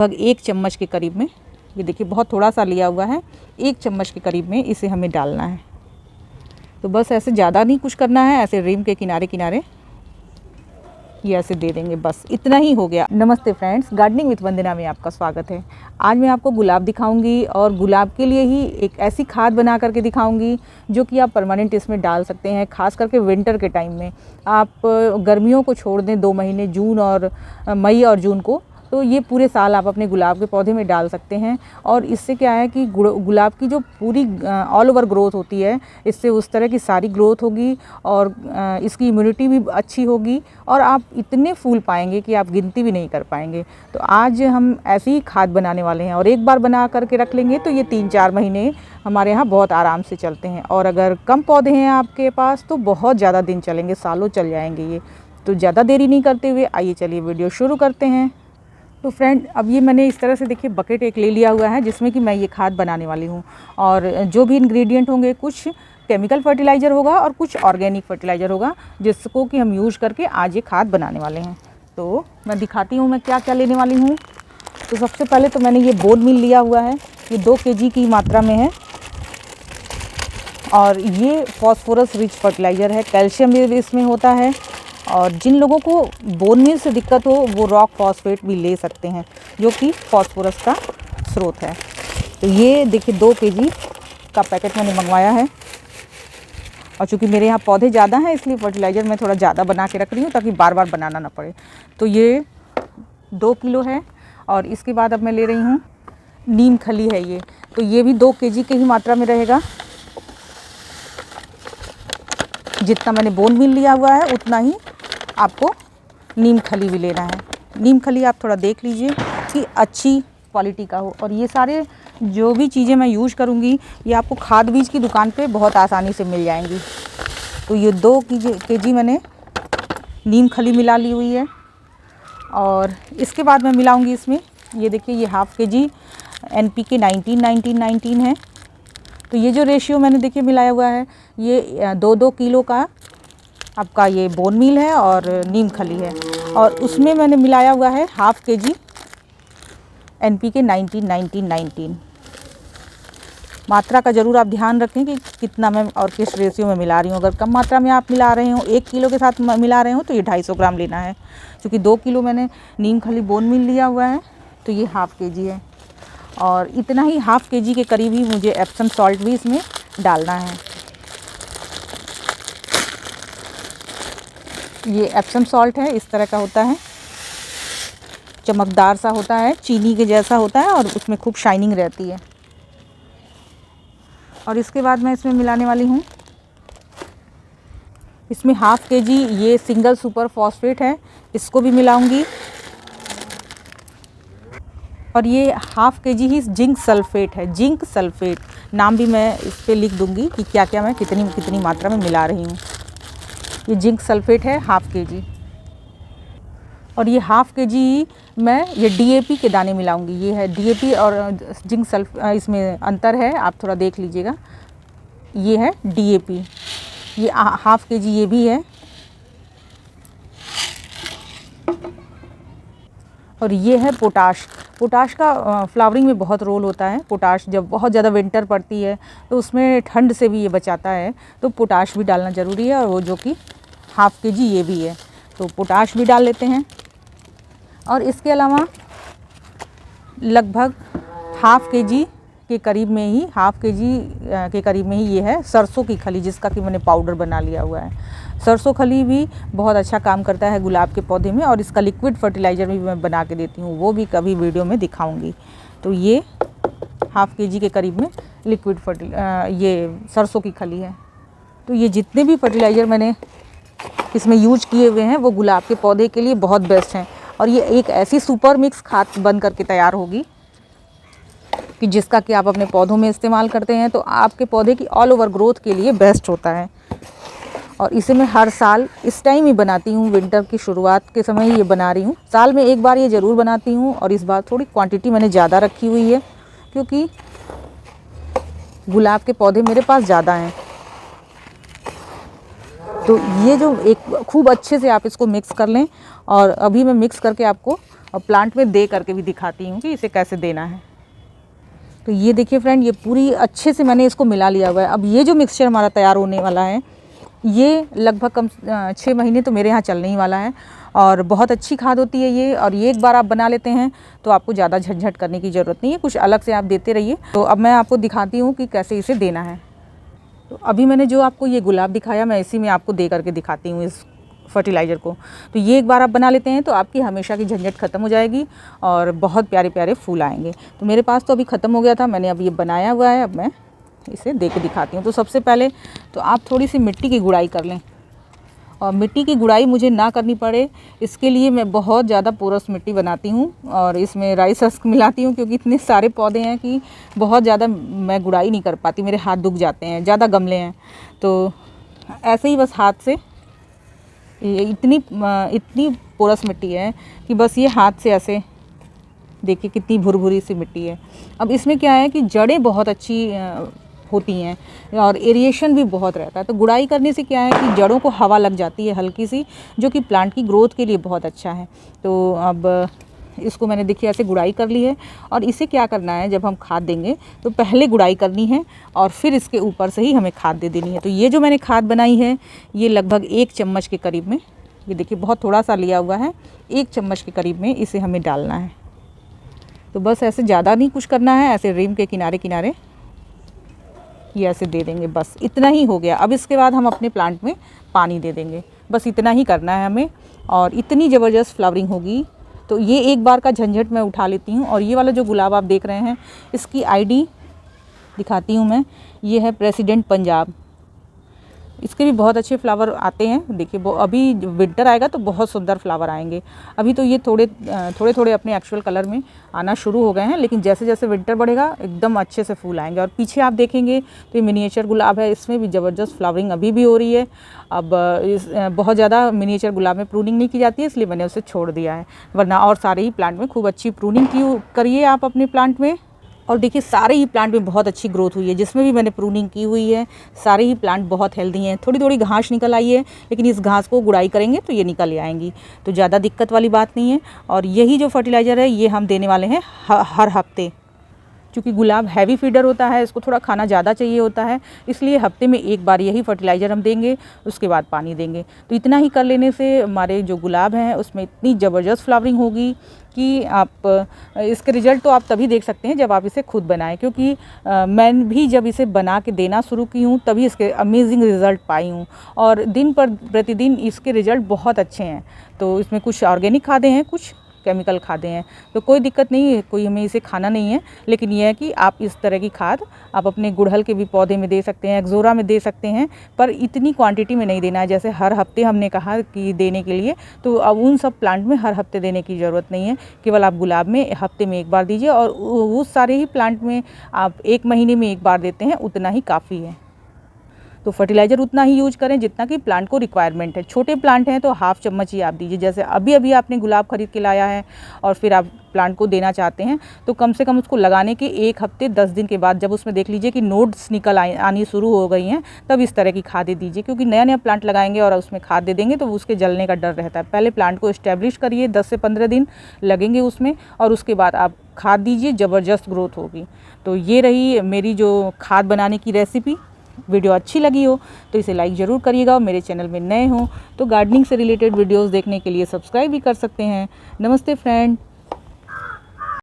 लगभग 1 चम्मच के करीब में, ये देखिए बहुत थोड़ा सा लिया हुआ है, 1 चम्मच के करीब में इसे हमें डालना है। तो बस ऐसे ज़्यादा नहीं कुछ करना है, ऐसे रिम के किनारे किनारे ये ऐसे दे देंगे, बस इतना ही हो गया। नमस्ते फ्रेंड्स, गार्डनिंग विद वंदना में आपका स्वागत है। आज मैं आपको गुलाब दिखाऊंगी और गुलाब के लिए ही एक ऐसी खाद बना करके दिखाऊंगी जो कि आप परमानेंट इसमें डाल सकते हैं, खास करके विंटर के टाइम में। आप गर्मियों को छोड़ दें 2 महीने, जून और मई और जून को, तो ये पूरे साल आप अपने गुलाब के पौधे में डाल सकते हैं। और इससे क्या है कि गुलाब की जो पूरी ऑल ओवर ग्रोथ होती है, इससे उस तरह की सारी ग्रोथ होगी और इसकी इम्यूनिटी भी अच्छी होगी और आप इतने फूल पाएंगे कि आप गिनती भी नहीं कर पाएंगे। तो आज हम ऐसी ही खाद बनाने वाले हैं और एक बार बना करके रख लेंगे तो ये 3-4 महीने हमारे यहाँ बहुत आराम से चलते हैं। और अगर कम पौधे हैं आपके पास तो बहुत ज़्यादा दिन चलेंगे, सालों चल जाएंगे ये। तो ज़्यादा देरी नहीं करते हुए आइए चलिए वीडियो शुरू करते हैं। तो फ्रेंड, अब ये मैंने इस तरह से देखिए बकेट एक ले लिया हुआ है जिसमें कि मैं ये खाद बनाने वाली हूँ। और जो भी इंग्रेडिएंट होंगे, कुछ केमिकल फर्टिलाइज़र होगा और कुछ ऑर्गेनिक फर्टिलाइज़र होगा, जिसको कि हम यूज़ करके आज ये खाद बनाने वाले हैं। तो मैं दिखाती हूँ मैं क्या क्या लेने वाली हूँ। तो सबसे पहले तो मैंने ये बोन मील लिया हुआ है, ये 2 kg की मात्रा में है। और ये फॉस्फोरस रिच फर्टिलाइज़र है, कैल्शियम भी इसमें होता है। और जिन लोगों को बोन मील से दिक्कत हो वो रॉक फॉस्फेट भी ले सकते हैं, जो कि फॉस्फोरस का स्रोत है। तो ये देखिए 2 kg का पैकेट मैंने मंगवाया है। और चूँकि मेरे यहाँ पौधे ज़्यादा हैं इसलिए फर्टिलाइज़र मैं थोड़ा ज़्यादा बना के रख रही हूँ ताकि बार बार बनाना ना पड़े। तो ये 2 किलो है। और इसके बाद अब मैं ले रही हूँ नीम खली है ये, तो ये भी 2 kg के ही मात्रा में रहेगा। जितना मैंने बोन मील लिया हुआ है उतना ही आपको नीम खली भी लेना है। नीम खली आप थोड़ा देख लीजिए कि अच्छी क्वालिटी का हो। और ये सारे जो भी चीज़ें मैं यूज़ करूँगी ये आपको खाद बीज की दुकान पे बहुत आसानी से मिल जाएंगी। तो ये 2 kg मैंने नीम खली मिला ली हुई है। और इसके बाद मैं मिलाऊंगी इसमें, ये देखिए ये ½ kg NPK 19-19-19 है। तो ये जो रेशियो मैंने देखिए मिलाया हुआ है, ये 2-2 किलो का आपका ये बोन मील है और नीम खली है। और उसमें मैंने मिलाया हुआ है ½ kg NPK 19-19-19। मात्रा का ज़रूर आप ध्यान रखें कि कितना मैं और किस रेशियो में मिला रही हूँ। अगर कम मात्रा में आप मिला रहे हो, 1 किलो के साथ मिला रहे हो, तो ये 250 ग्राम लेना है। क्योंकि 2 किलो मैंने नीम खली बोन मील लिया हुआ है तो ये ½ kg है। और इतना ही ½ kg के करीब ही मुझे एप्सम सॉल्ट भी इसमें डालना है। ये एप्सम सॉल्ट है, इस तरह का होता है, चमकदार सा होता है, चीनी के जैसा होता है और उसमें खूब शाइनिंग रहती है। और इसके बाद मैं इसमें मिलाने वाली हूँ, इसमें ½ kg ये सिंगल सुपर फॉस्फेट है, इसको भी मिलाऊंगी। और ये ½ kg ही जिंक सल्फेट है, जिंक सल्फेट नाम भी मैं इस पर लिख दूंगी कि क्या क्या मैं कितनी मात्रा में मिला रही हूँ। ये जिंक सल्फेट है ½ kg। और ये ½ kg मैं ये DAP के दाने मिलाऊंगी। ये है DAP और जिंक इसमें अंतर है, आप थोड़ा देख लीजिएगा। ये है DAP, ये ½ kg ये भी है। और ये है पोटाश। पोटाश का फ्लावरिंग में बहुत रोल होता है। पोटाश जब बहुत ज़्यादा विंटर पड़ती है तो उसमें ठंड से भी ये बचाता है, तो पोटाश भी डालना ज़रूरी है। और वो जो कि ½ kg ये भी है, तो पोटाश भी डाल लेते हैं। और इसके अलावा लगभग ½ kg के करीब में ही, ½ kg के करीब में ही ये है सरसों की खली, जिसका कि मैंने पाउडर बना लिया हुआ है। सरसों खली भी बहुत अच्छा काम करता है गुलाब के पौधे में। और इसका लिक्विड फर्टिलाइज़र भी मैं बना के देती हूँ, वो भी कभी वीडियो में दिखाऊंगी। तो ये ½ kg के करीब में लिक्विड ये सरसों की खली है। तो ये जितने भी फर्टिलाइज़र मैंने इसमें यूज किए हुए हैं वो गुलाब के पौधे के लिए बहुत बेस्ट हैं। और ये एक ऐसी सुपर मिक्स खाद बन करके तैयार होगी कि जिसका कि आप अपने पौधों में इस्तेमाल करते हैं तो आपके पौधे की ऑल ओवर ग्रोथ के लिए बेस्ट होता है। और इसे मैं हर साल इस टाइम ही बनाती हूँ, विंटर की शुरुआत के समय ही ये बना रही हूँ। साल में एक बार ये ज़रूर बनाती हूँ। और इस बार थोड़ी क्वांटिटी मैंने ज़्यादा रखी हुई है क्योंकि गुलाब के पौधे मेरे पास ज़्यादा हैं। तो ये जो एक खूब अच्छे से आप इसको मिक्स कर लें। और अभी मैं मिक्स करके आपको और प्लांट में दे करके भी दिखाती हूँ कि इसे कैसे देना है। तो ये देखिए फ्रेंड, ये पूरी अच्छे से मैंने इसको मिला लिया हुआ है। अब ये जो मिक्सचर हमारा तैयार होने वाला है, ये लगभग 6 महीने तो मेरे यहाँ चलने ही वाला है और बहुत अच्छी खाद होती है ये। और ये एक बार आप बना लेते हैं तो आपको ज़्यादा झंझट करने की ज़रूरत नहीं है, कुछ अलग से आप देते रहिए। तो अब मैं आपको दिखाती हूँ कि कैसे इसे देना है। तो अभी मैंने जो आपको ये गुलाब दिखाया, मैं इसी में आपको दे करके दिखाती हूँ इस फर्टिलाइज़र को। तो ये एक बार आप बना लेते हैं तो आपकी हमेशा की झंझट ख़त्म हो जाएगी और बहुत प्यारे प्यारे फूल आएंगे। तो मेरे पास तो अभी ख़त्म हो गया था, मैंने अब ये बनाया हुआ है। अब मैं इसे दे के दिखाती हूँ। तो सबसे पहले तो आप थोड़ी सी मिट्टी की गुड़ाई कर लें, और मिट्टी की गुड़ाई मुझे ना करनी पड़े इसके लिए मैं बहुत ज़्यादा पोरस मिट्टी बनाती हूँ और इसमें राइस हस्क मिलाती हूँ, क्योंकि इतने सारे पौधे हैं कि बहुत ज़्यादा मैं गुड़ाई नहीं कर पाती, मेरे हाथ दुख जाते हैं, ज़्यादा गमले हैं। तो ऐसे ही बस हाथ से इतनी पोरस मिट्टी है कि बस ये हाथ से ऐसे देखिए कितनी भुरभुरी सी मिट्टी है। अब इसमें क्या है कि जड़ें बहुत अच्छी होती हैं और एरिएशन भी बहुत रहता है। तो गुड़ाई करने से क्या है कि जड़ों को हवा लग जाती है हल्की सी, जो कि प्लांट की ग्रोथ के लिए बहुत अच्छा है। तो अब इसको मैंने देखिए ऐसे गुड़ाई कर ली है। और इसे क्या करना है, जब हम खाद देंगे तो पहले गुड़ाई करनी है और फिर इसके ऊपर से ही हमें खाद दे देनी है। तो ये जो मैंने खाद बनाई है, ये लगभग 1 चम्मच के करीब में, ये देखिए बहुत थोड़ा सा लिया हुआ है, 1 चम्मच के करीब में इसे हमें डालना है। तो बस ऐसे ज़्यादा नहीं कुछ करना है, ऐसे रिम के किनारे किनारे ये ऐसे दे देंगे, बस इतना ही हो गया। अब इसके बाद हम अपने प्लांट में पानी दे देंगे, बस इतना ही करना है हमें। और इतनी ज़बरदस्त फ्लावरिंग होगी। तो ये एक बार का झंझट मैं उठा लेती हूँ। और ये वाला जो गुलाब आप देख रहे हैं, इसकी आईडी दिखाती हूँ मैं, ये है प्रेसिडेंट पंजाब। इसके भी बहुत अच्छे फ्लावर आते हैं। देखिए वो अभी विंटर आएगा तो बहुत सुंदर फ्लावर आएंगे। अभी तो ये थोड़े थोड़े अपने एक्चुअल कलर में आना शुरू हो गए हैं, लेकिन जैसे जैसे विंटर बढ़ेगा एकदम अच्छे से फूल आएंगे। और पीछे आप देखेंगे तो ये मिनिएचर गुलाब है, इसमें भी ज़बरदस्त फ्लावरिंग अभी भी हो रही है। अब बहुत ज़्यादा मिनिएचर गुलाब में प्रूनिंग नहीं की जाती है, इसलिए मैंने उसे छोड़ दिया है, वरना और सारे ही प्लांट में खूब अच्छी प्रूनिंग करिए आप अपने प्लांट में। और देखिए सारे ही प्लांट में बहुत अच्छी ग्रोथ हुई है, जिसमें भी मैंने प्रूनिंग की हुई है सारे ही प्लांट बहुत हेल्दी हैं। थोड़ी थोड़ी घास निकल आई है, लेकिन इस घास को गुड़ाई करेंगे तो ये निकल आएंगी, तो ज़्यादा दिक्कत वाली बात नहीं है। और यही जो फर्टिलाइज़र है ये हम देने वाले हैं हर हफ्ते, क्योंकि गुलाब हैवी फीडर होता है, इसको थोड़ा खाना ज़्यादा चाहिए होता है, इसलिए हफ्ते में एक बार यही फर्टिलाइज़र हम देंगे, उसके बाद पानी देंगे। तो इतना ही कर लेने से हमारे जो गुलाब हैं उसमें इतनी ज़बरदस्त फ्लावरिंग होगी कि आप इसके रिज़ल्ट तो आप तभी देख सकते हैं जब आप इसे खुद बनाएं। क्योंकि मैं भी जब इसे बना के देना शुरू की हूँ तभी इसके अमेजिंग रिज़ल्ट पाई हूँ, और दिन पर प्रतिदिन इसके रिज़ल्ट बहुत अच्छे हैं। तो इसमें कुछ ऑर्गेनिक खादें हैं, कुछ केमिकल खादें हैं, तो कोई दिक्कत नहीं है, कोई हमें इसे खाना नहीं है। लेकिन यह है कि आप इस तरह की खाद आप अपने गुड़हल के भी पौधे में दे सकते हैं, एक्जोरा में दे सकते हैं, पर इतनी क्वांटिटी में नहीं देना है। जैसे हर हफ्ते हमने कहा कि देने के लिए, तो अब उन सब प्लांट में हर हफ्ते देने की ज़रूरत नहीं है, केवल आप गुलाब में हफ्ते में एक बार दीजिए। और उस सारे ही प्लांट में आप 1 महीने में एक बार देते हैं, उतना ही काफ़ी है। तो फर्टिलाइज़र उतना ही यूज करें जितना कि प्लांट को रिक्वायरमेंट है। छोटे प्लांट हैं तो हाफ चम्मच ही आप दीजिए। जैसे अभी अभी आपने गुलाब खरीद के लाया है और फिर आप प्लांट को देना चाहते हैं, तो कम से कम उसको लगाने के 1 हफ्ते 10 दिन के बाद जब उसमें देख लीजिए कि नोड्स निकल आनी शुरू हो गई हैं, तब इस तरह की खादें दीजिए। क्योंकि नया नया प्लांट लगाएंगे और उसमें खाद दे देंगे तो उसके जलने का डर रहता है। पहले प्लांट को इस्टेब्लिश करिए, 10 से 15 दिन लगेंगे उसमें, और उसके बाद आप खाद दीजिए, ज़बरदस्त ग्रोथ होगी। तो ये रही मेरी जो खाद बनाने की रेसिपी। वीडियो अच्छी लगी हो तो इसे लाइक ज़रूर करिएगा, और मेरे चैनल में नए हो तो गार्डनिंग से रिलेटेड वीडियोस देखने के लिए सब्सक्राइब भी कर सकते हैं। नमस्ते फ्रेंड।